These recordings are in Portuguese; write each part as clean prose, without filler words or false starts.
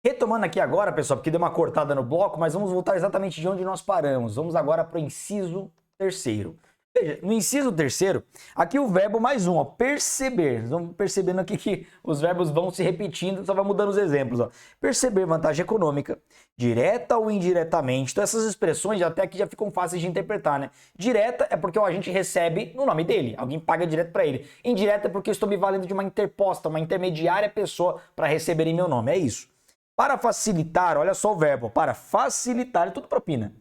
Retomando aqui agora, pessoal, porque deu uma cortada no bloco, mas vamos voltar exatamente de onde nós paramos. Vamos agora para o inciso terceiro. Veja, no inciso terceiro, aqui o verbo mais um, ó, perceber. Vamos percebendo aqui que os verbos vão se repetindo, só vai mudando os exemplos. Ó. Perceber vantagem econômica, direta ou indiretamente. Então essas expressões até aqui já ficam fáceis de interpretar, né? Direta é porque o agente recebe no nome dele, alguém paga direto para ele. Indireta é porque eu estou me valendo de uma interposta, uma intermediária pessoa para receber em meu nome, é isso. Para facilitar, olha só o verbo, para facilitar, é tudo propina.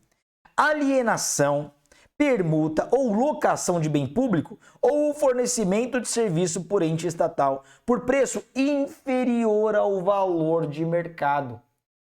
Alienação, permuta ou locação de bem público ou fornecimento de serviço por ente estatal por preço inferior ao valor de mercado.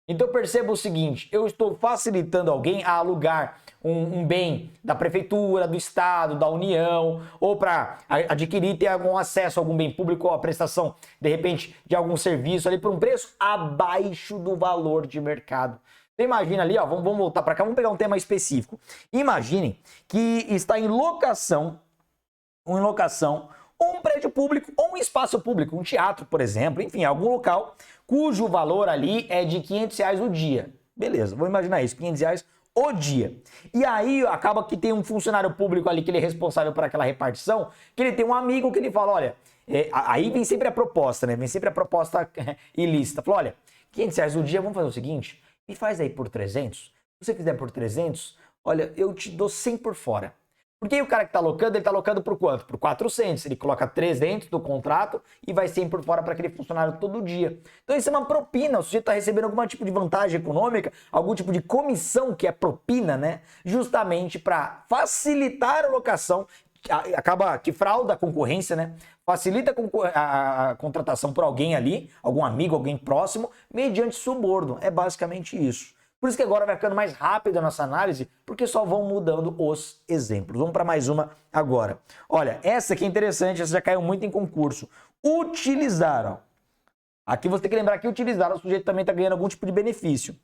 Então perceba o seguinte, eu estou facilitando alguém a alugar um bem da prefeitura, do estado, da União, ou para adquirir, ter algum acesso a algum bem público ou a prestação, de repente, de algum serviço ali por um preço abaixo do valor de mercado. Você imagina ali, ó, vamos voltar para cá, vamos pegar um tema específico. Imaginem que está em locação um prédio público ou um espaço público, um teatro, por exemplo, enfim, algum local cujo valor ali é de R$500 o dia. Beleza, vou imaginar isso, R$500 o dia. E aí acaba que tem um funcionário público ali que ele é responsável por aquela repartição, que ele tem um amigo que ele fala, olha, aí vem sempre a proposta, né? Vem sempre a proposta ilícita. Fala, olha, R$500 o dia, vamos fazer o seguinte, me faz aí por 300. Se você fizer por 300, olha, eu te dou 100 por fora. Porque aí o cara que está alocando, ele está alocando por quanto? Por 400. Ele coloca 300 do contrato e vai 100 por fora para aquele funcionário todo dia. Então isso é uma propina. O sujeito está recebendo algum tipo de vantagem econômica, algum tipo de comissão que é propina, né? Justamente para facilitar a alocação, acaba que frauda a concorrência, né? Facilita a contratação por alguém ali, algum amigo, alguém próximo, mediante suborno. É basicamente isso. Por isso que agora vai ficando mais rápida a nossa análise, porque só vão mudando os exemplos. Vamos para mais uma agora. Olha, essa aqui é interessante, essa já caiu muito em concurso. Utilizar, ó. Aqui você tem que lembrar que utilizar, o sujeito também está ganhando algum tipo de benefício.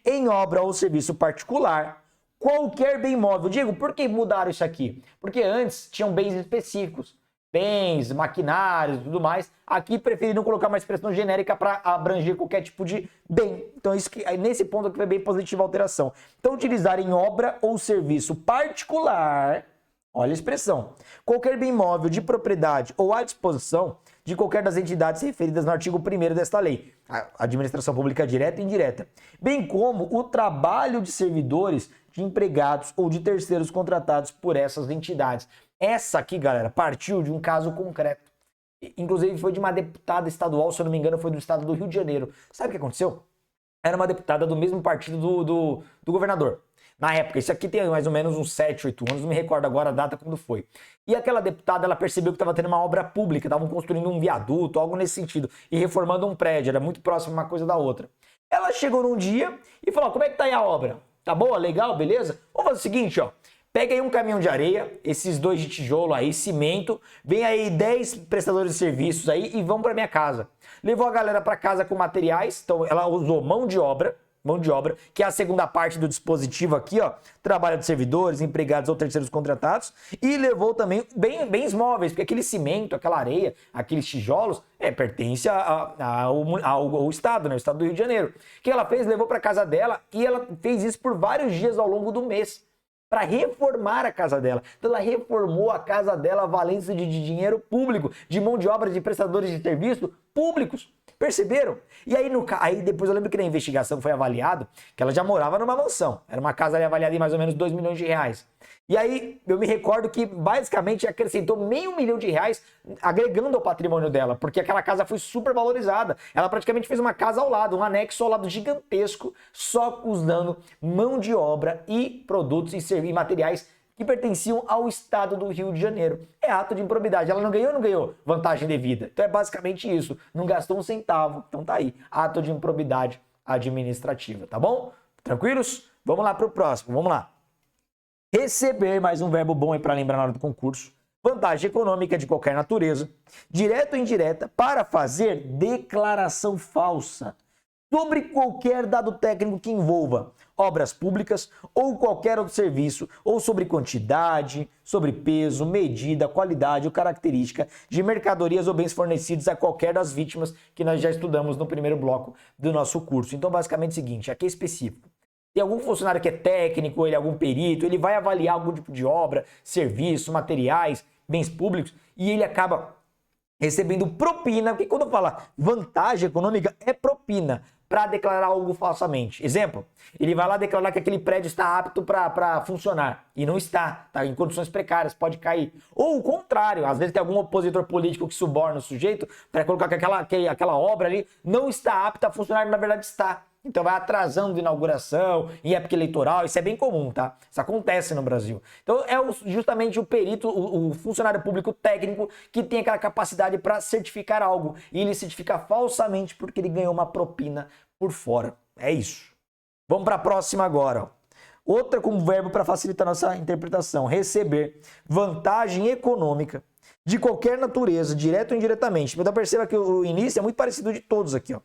Em obra ou serviço particular, qualquer bem móvel. Diego, por que mudaram isso aqui? Porque antes tinham bens específicos. Bens, maquinários e tudo mais, aqui preferiram colocar uma expressão genérica para abranger qualquer tipo de bem. Então, isso que, nesse ponto aqui foi bem positiva a alteração. Então, utilizar em obra ou serviço particular, olha a expressão, qualquer bem móvel de propriedade ou à disposição de qualquer das entidades referidas no artigo 1º desta lei, a administração pública direta e indireta, bem como o trabalho de servidores, de empregados ou de terceiros contratados por essas entidades. Essa aqui, galera, partiu de um caso concreto. Inclusive foi de uma deputada estadual, se eu não me engano, foi do estado do Rio de Janeiro. Sabe o que aconteceu? Era uma deputada do mesmo partido do governador. Na época, isso aqui tem mais ou menos uns 7, 8 anos, não me recordo agora a data quando foi. E aquela deputada, ela percebeu que estava tendo uma obra pública, estavam construindo um viaduto, algo nesse sentido, e reformando um prédio, era muito próximo uma coisa da outra. Ela chegou num dia e falou, como é que tá aí a obra? Tá boa, legal, beleza? Vamos fazer o seguinte, ó. Pega aí um caminhão de areia, esses 2 de tijolo aí, cimento, vem aí 10 prestadores de serviços aí e vão para minha casa. Levou a galera para casa com materiais, então ela usou mão de obra, que é a segunda parte do dispositivo aqui, ó, trabalho de servidores, empregados ou terceiros contratados, e levou também bens móveis, porque aquele cimento, aquela areia, aqueles tijolos, pertence ao Estado, né, o Estado do Rio de Janeiro. O que ela fez? Levou para casa dela e ela fez isso por vários dias ao longo do mês, para reformar a casa dela. Então ela reformou a casa dela valendo-se de dinheiro público, de mão de obra de prestadores de serviço públicos. Perceberam? E aí depois eu lembro que na investigação foi avaliado que ela já morava numa mansão. Era uma casa ali avaliada em mais ou menos R$2 milhões. E aí eu me recordo que basicamente acrescentou R$500 mil agregando ao patrimônio dela, porque aquela casa foi super valorizada. Ela praticamente fez uma casa ao lado, um anexo ao lado gigantesco, só usando mão de obra e produtos e materiais que pertenciam ao estado do Rio de Janeiro. É ato de improbidade. Ela não ganhou ou não ganhou vantagem devida? Então é basicamente isso. Não gastou um centavo. Então tá aí. Ato de improbidade administrativa, tá bom? Tranquilos? Vamos lá para o próximo. Vamos lá. Receber, mais um verbo bom aí para lembrar na hora do concurso. Vantagem econômica de qualquer natureza, direta ou indireta, para fazer declaração falsa. sobre qualquer dado técnico que envolva obras públicas ou qualquer outro serviço, ou sobre quantidade, sobre peso, medida, qualidade ou característica de mercadorias ou bens fornecidos a qualquer das vítimas que nós já estudamos no primeiro bloco do nosso curso. Então, basicamente é o seguinte, aqui é específico. Tem algum funcionário que é técnico, ele é algum perito, ele vai avaliar algum tipo de obra, serviço, materiais, bens públicos, e ele acaba recebendo propina, porque quando fala vantagem econômica, é propina para declarar algo falsamente. Exemplo, ele vai lá declarar que aquele prédio está apto para funcionar e não está em condições precárias, pode cair. Ou o contrário, às vezes tem algum opositor político que suborna o sujeito para colocar que aquela obra ali não está apta a funcionar, na verdade está. Então vai atrasando a inauguração, em época eleitoral, isso é bem comum, tá? Isso acontece no Brasil. Então é justamente o perito, o funcionário público técnico que tem aquela capacidade para certificar algo. E ele certifica falsamente porque ele ganhou uma propina por fora. É isso. Vamos para a próxima agora. Ó. Outra como verbo para facilitar nossa interpretação. Receber vantagem econômica de qualquer natureza, direto ou indiretamente. Então perceba que o início é muito parecido de todos aqui, ó.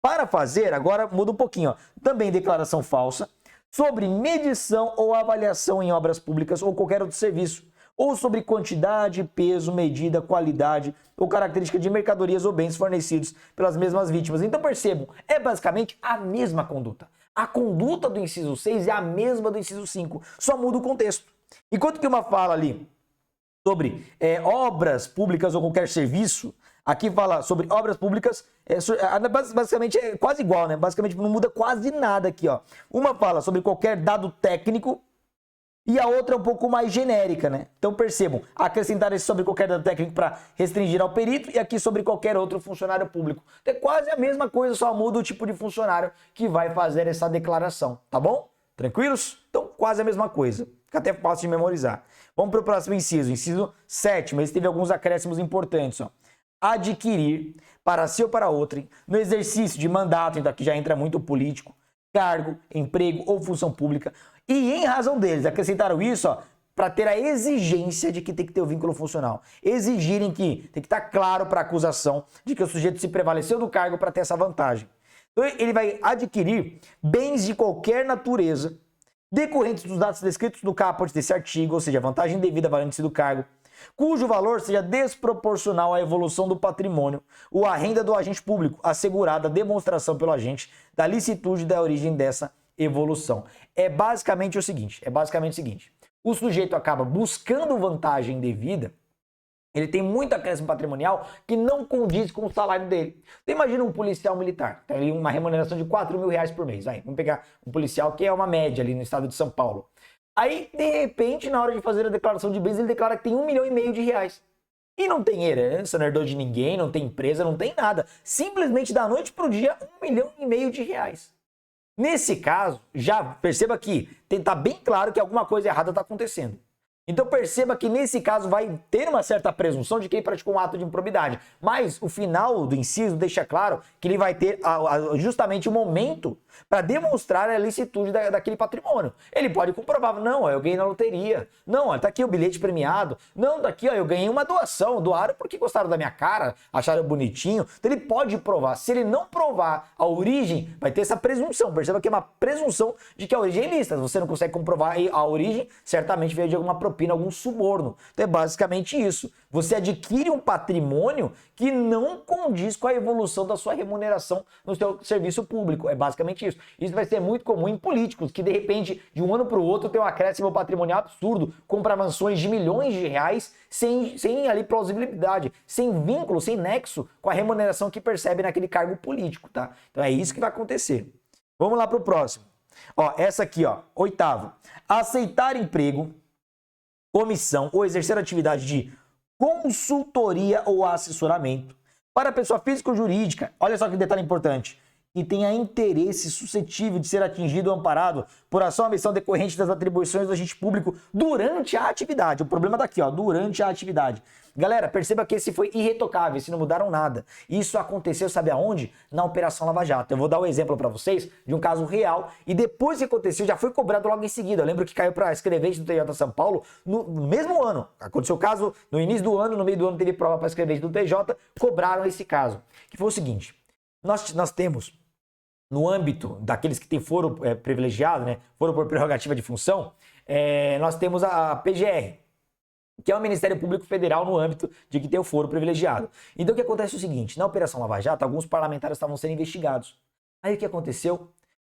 Para fazer, agora muda um pouquinho, ó. Também declaração falsa sobre medição ou avaliação em obras públicas ou qualquer outro serviço, ou sobre quantidade, peso, medida, qualidade ou característica de mercadorias ou bens fornecidos pelas mesmas vítimas. Então percebam, é basicamente a mesma conduta. A conduta do inciso 6 é a mesma do inciso 5, só muda o contexto. Enquanto que uma fala ali sobre obras públicas ou qualquer serviço, aqui fala sobre obras públicas, basicamente é quase igual, né? Basicamente não muda quase nada aqui, ó. Uma fala sobre qualquer dado técnico e a outra é um pouco mais genérica, né? Então percebam, acrescentar esse sobre qualquer dado técnico para restringir ao perito e aqui sobre qualquer outro funcionário público. Então é quase a mesma coisa, só muda o tipo de funcionário que vai fazer essa declaração, tá bom? Tranquilos? Então quase a mesma coisa. Fica até fácil de memorizar. Vamos para o próximo inciso, inciso 7, mas teve alguns acréscimos importantes, ó. Adquirir para si ou para outrem, no exercício de mandato, então aqui já entra muito político, cargo, emprego ou função pública, e em razão deles, acrescentaram isso, ó, para ter a exigência de que tem que ter o vínculo funcional. Exigirem que tem que estar claro para a acusação de que o sujeito se prevaleceu do cargo para ter essa vantagem. Então ele vai adquirir bens de qualquer natureza, decorrentes dos dados descritos no caput desse artigo, ou seja, vantagem devida valente do cargo, cujo valor seja desproporcional à evolução do patrimônio ou à renda do agente público, assegurada a demonstração pelo agente da licitude da origem dessa evolução. É basicamente o seguinte, o sujeito acaba buscando vantagem devida, ele tem muito acréscimo patrimonial que não condiz com o salário dele. Então imagina um policial militar, tem uma remuneração de R$ 4.000 por mês. Aí, vamos pegar um policial que é uma média ali no estado de São Paulo. Aí, de repente, na hora de fazer a declaração de bens, ele declara que tem R$ 1,5 milhão. E não tem herança, não herdou de ninguém, não tem empresa, não tem nada. Simplesmente da noite para o dia, R$ 1,5 milhão. Nesse caso, já perceba que está bem claro que alguma coisa errada está acontecendo. Então perceba que nesse caso vai ter uma certa presunção de que ele praticou um ato de improbidade. Mas o final do inciso deixa claro que ele vai ter justamente o momento para demonstrar a licitude daquele patrimônio. Ele pode comprovar, não, eu ganhei na loteria. Não, tá aqui o bilhete premiado. Não, daqui eu ganhei uma doação. Doaram porque gostaram da minha cara, acharam bonitinho. Então ele pode provar. Se ele não provar a origem, vai ter essa presunção. Perceba que é uma presunção de que a origem é ilícita. Se você não consegue comprovar a origem, certamente veio de alguma propina, algum suborno. Então é basicamente isso. Você adquire um patrimônio que não condiz com a evolução da sua remuneração no seu serviço público. É basicamente isso. Isso vai ser muito comum em políticos, que de repente, de um ano para o outro, tem um acréscimo patrimonial absurdo, compra mansões de milhões de reais sem ali plausibilidade, sem vínculo, sem nexo com a remuneração que percebe naquele cargo político, tá? Então é isso que vai acontecer. Vamos lá para o próximo. Ó, essa aqui, ó, 8º. Aceitar emprego, comissão ou exercer atividade de consultoria ou assessoramento para pessoa física ou jurídica. Olha só que detalhe importante. Que tenha interesse suscetível de ser atingido ou amparado por ação ou missão decorrente das atribuições do agente público durante a atividade. O problema tá aqui, ó, durante a atividade. Galera, perceba que esse foi irretocável, esse não mudaram nada. Isso aconteceu, sabe aonde? Na Operação Lava Jato. Eu vou dar um exemplo para vocês de um caso real e depois que aconteceu, já foi cobrado logo em seguida. Eu lembro que caiu para escrevente do TJ São Paulo no mesmo ano. Aconteceu o caso no início do ano, no meio do ano teve prova para escrevente do TJ, cobraram esse caso. Que foi o seguinte, nós temos no âmbito daqueles que têm foro privilegiado, né, foro por prerrogativa de função, nós temos a PGR, que é o Ministério Público Federal no âmbito de que tem o foro privilegiado. Então o que acontece é o seguinte, na Operação Lava Jato, alguns parlamentares estavam sendo investigados. Aí o que aconteceu?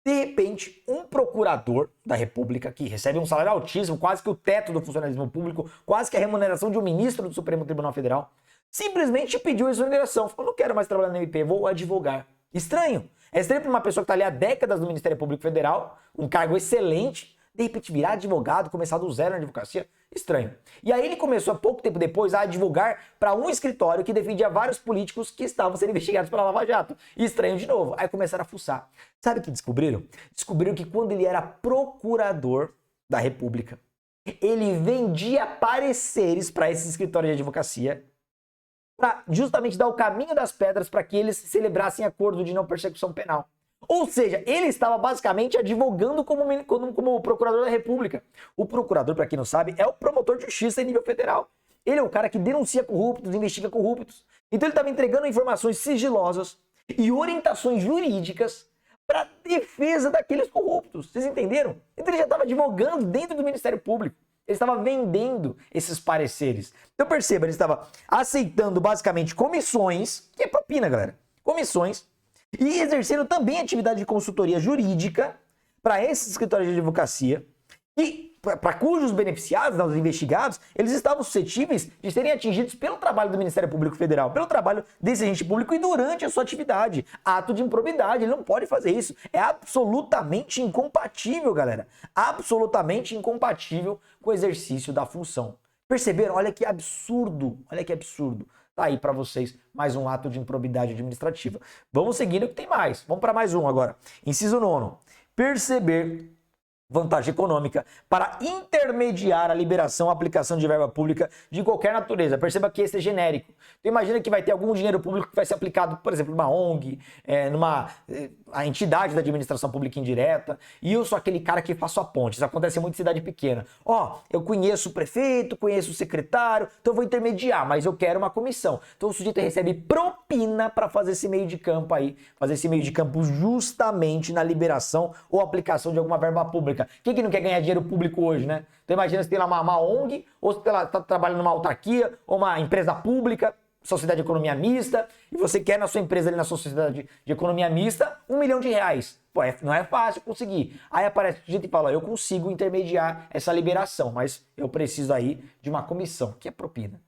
De repente, um procurador da República, que recebe um salário altíssimo, quase que o teto do funcionalismo público, quase que a remuneração de um ministro do Supremo Tribunal Federal, simplesmente pediu exoneração. Falou, não quero mais trabalhar no MP, vou advogar. Estranho. É estranho para uma pessoa que está ali há décadas no Ministério Público Federal, um cargo excelente, de repente virar advogado, começar do zero na advocacia. Estranho. E aí ele começou, há pouco tempo depois, a advogar para um escritório que defendia vários políticos que estavam sendo investigados pela Lava Jato. E estranho de novo. Aí começaram a fuçar. Sabe o que descobriram? Descobriram que quando ele era procurador da República, ele vendia pareceres para esse escritório de advocacia para justamente dar o caminho das pedras para que eles celebrassem acordo de não persecução penal. Ou seja, ele estava basicamente advogando como procurador da República. O procurador, para quem não sabe, é o promotor de justiça em nível federal. Ele é o cara que denuncia corruptos, investiga corruptos. Então ele estava entregando informações sigilosas e orientações jurídicas para a defesa daqueles corruptos. Vocês entenderam? Então ele já estava advogando dentro do Ministério Público. Ele estava vendendo esses pareceres. Então perceba, ele estava aceitando basicamente comissões, que é propina, galera. Comissões. E exercendo também atividade de consultoria jurídica para esses escritórios de advocacia e para cujos beneficiados, os investigados, eles estavam suscetíveis de serem atingidos pelo trabalho do Ministério Público Federal, pelo trabalho desse agente público e durante a sua atividade. Ato de improbidade, ele não pode fazer isso. É absolutamente incompatível, galera. Absolutamente incompatível com o exercício da função. Perceberam? Olha que absurdo, olha que absurdo. Tá aí para vocês mais um ato de improbidade administrativa. Vamos seguindo que tem mais. Vamos para mais um agora. Inciso 9. Perceber vantagem econômica para intermediar a liberação ou aplicação de verba pública de qualquer natureza. Perceba que esse é genérico. Então imagina que vai ter algum dinheiro público que vai ser aplicado, por exemplo, numa ONG, a entidade da administração pública indireta, e eu sou aquele cara que faço a ponte. Isso acontece muito em cidade pequena. Eu conheço o prefeito, conheço o secretário, então eu vou intermediar, mas eu quero uma comissão. Então o sujeito recebe propina para fazer esse meio de campo aí, fazer esse meio de campo justamente na liberação ou aplicação de alguma verba pública. Quem que não quer ganhar dinheiro público hoje, né? Então imagina se tem lá uma ONG, ou se está trabalhando numa autarquia, ou uma empresa pública, sociedade de economia mista, e você quer na sua empresa, ali na sua sociedade de economia mista, R$1 milhão. Pô, não é fácil conseguir. Aí aparece o sujeito e fala, eu consigo intermediar essa liberação, mas eu preciso aí de uma comissão, que é propina.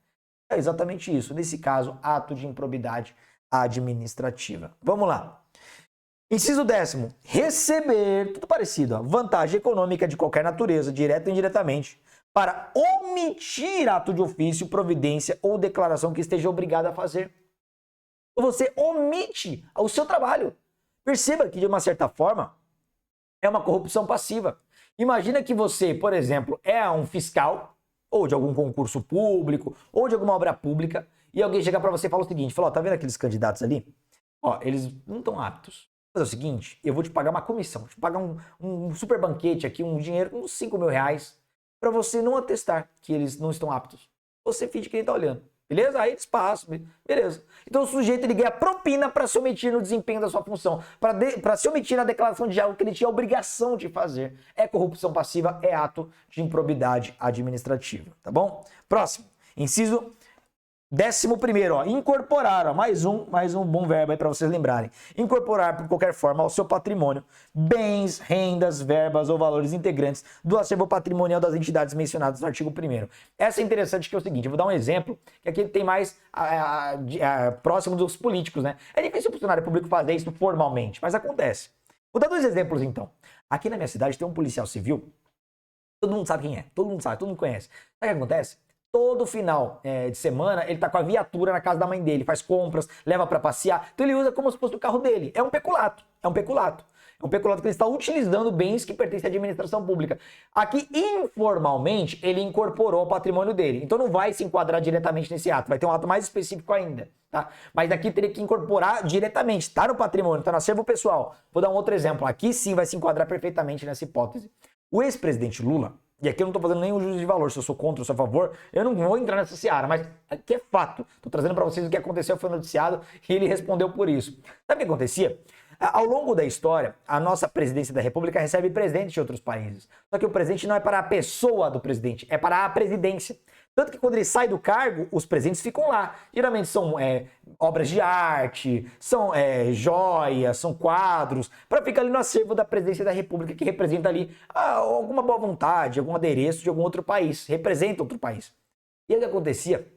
É exatamente isso. Nesse caso, ato de improbidade administrativa. Vamos lá. Inciso 10º, receber, tudo parecido, vantagem econômica de qualquer natureza, direta ou indiretamente, para omitir ato de ofício, providência ou declaração que esteja obrigado a fazer. Você omite o seu trabalho. Perceba que, de uma certa forma, é uma corrupção passiva. Imagina que você, por exemplo, é um fiscal, ou de algum concurso público, ou de alguma obra pública, e alguém chega para você e fala o seguinte, tá vendo aqueles candidatos ali? Eles não estão aptos. Mas é o seguinte, eu vou te pagar uma comissão, vou te pagar um super banquete aqui, um dinheiro, uns R$5 mil, para você não atestar que eles não estão aptos. Você finge que ele está olhando, beleza? Aí eles passam, beleza. Então o sujeito ele ganha propina para se omitir no desempenho da sua função, para se omitir na declaração de algo que ele tinha a obrigação de fazer. É corrupção passiva, é ato de improbidade administrativa, tá bom? Próximo, inciso 11º, incorporar, mais um bom verbo aí para vocês lembrarem. Incorporar por qualquer forma ao seu patrimônio bens, rendas, verbas ou valores integrantes do acervo patrimonial das entidades mencionadas no artigo 1º. Essa é interessante que é o seguinte, eu vou dar um exemplo, que aqui tem mais próximo dos políticos, né? É difícil o funcionário público fazer isso formalmente, mas acontece. Vou dar 2 exemplos então. Aqui na minha cidade tem um policial civil, todo mundo sabe quem é, todo mundo conhece. Sabe o que acontece? Todo final de semana, ele tá com a viatura na casa da mãe dele, faz compras, leva para passear. Então ele usa como se fosse o carro dele. É um peculato. É um peculato que ele está utilizando bens que pertencem à administração pública. Aqui, informalmente, ele incorporou o patrimônio dele. Então não vai se enquadrar diretamente nesse ato. Vai ter um ato mais específico ainda, tá? Mas daqui teria que incorporar diretamente. Tá no patrimônio, tá no acervo pessoal. Vou dar um outro exemplo. Aqui sim vai se enquadrar perfeitamente nessa hipótese. O ex-presidente Lula, e aqui eu não estou fazendo nenhum juízo de valor, se eu sou contra ou sou a favor, eu não vou entrar nessa seara, mas aqui é fato. Estou trazendo para vocês o que aconteceu, foi noticiado e ele respondeu por isso. Sabe o que acontecia? Ao longo da história, a nossa presidência da República recebe presidentes de outros países. Só que o presidente não é para a pessoa do presidente, é para a presidência. Tanto que quando ele sai do cargo, os presentes ficam lá. Geralmente são obras de arte, são joias, são quadros, para ficar ali no acervo da presidência da República, que representa ali alguma boa vontade, algum adereço de algum outro país, representa outro país. E o que acontecia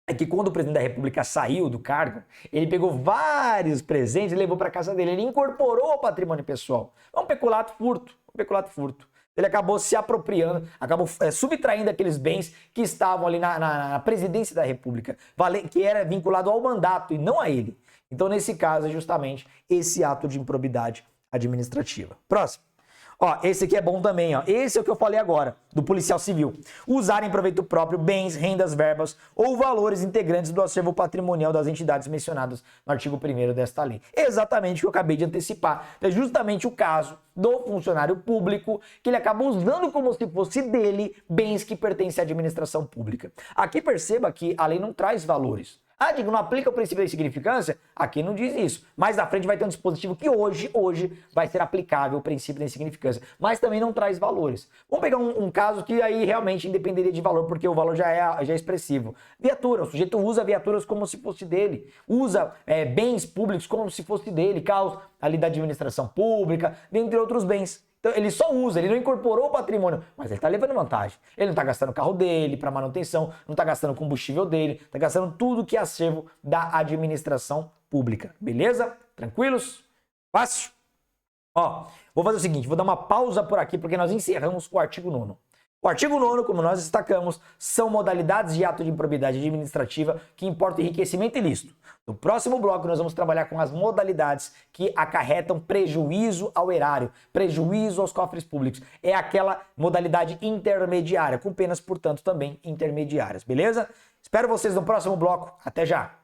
é que quando o presidente da República saiu do cargo, ele pegou vários presentes e levou para casa dele. Ele incorporou ao patrimônio pessoal. É um peculato furto. Ele acabou se apropriando, acabou subtraindo aqueles bens que estavam ali na presidência da República, que era vinculado ao mandato e não a ele. Então, nesse caso, é justamente esse ato de improbidade administrativa. Próximo. Ó, esse aqui é bom também, ó. Esse é o que eu falei agora, do policial civil. Usar em proveito próprio bens, rendas, verbas ou valores integrantes do acervo patrimonial das entidades mencionadas no artigo 1º desta lei. Exatamente o que eu acabei de antecipar. É justamente o caso do funcionário público, que ele acaba usando como se fosse dele bens que pertencem à administração pública. Aqui perceba que a lei não traz valores. Digo, não aplica o princípio da insignificância? Aqui não diz isso. Mais à frente vai ter um dispositivo que hoje vai ser aplicável o princípio da insignificância, mas também não traz valores. Vamos pegar um caso que aí realmente independeria de valor, porque o valor já é expressivo. Viatura, o sujeito usa viaturas como se fosse dele, usa bens públicos como se fosse dele, carros ali da administração pública, dentre outros bens. Então, ele só usa, ele não incorporou o patrimônio, mas ele está levando vantagem. Ele não está gastando o carro dele para manutenção, não está gastando o combustível dele, está gastando tudo que é acervo da administração pública. Beleza? Tranquilos? Fácil? Ó, vou fazer o seguinte, vou dar uma pausa por aqui, porque nós encerramos o artigo 9º. O artigo 9º, como nós destacamos, são modalidades de ato de improbidade administrativa que importam enriquecimento ilícito. No próximo bloco, nós vamos trabalhar com as modalidades que acarretam prejuízo ao erário, prejuízo aos cofres públicos. É aquela modalidade intermediária, com penas, portanto, também intermediárias, beleza? Espero vocês no próximo bloco. Até já!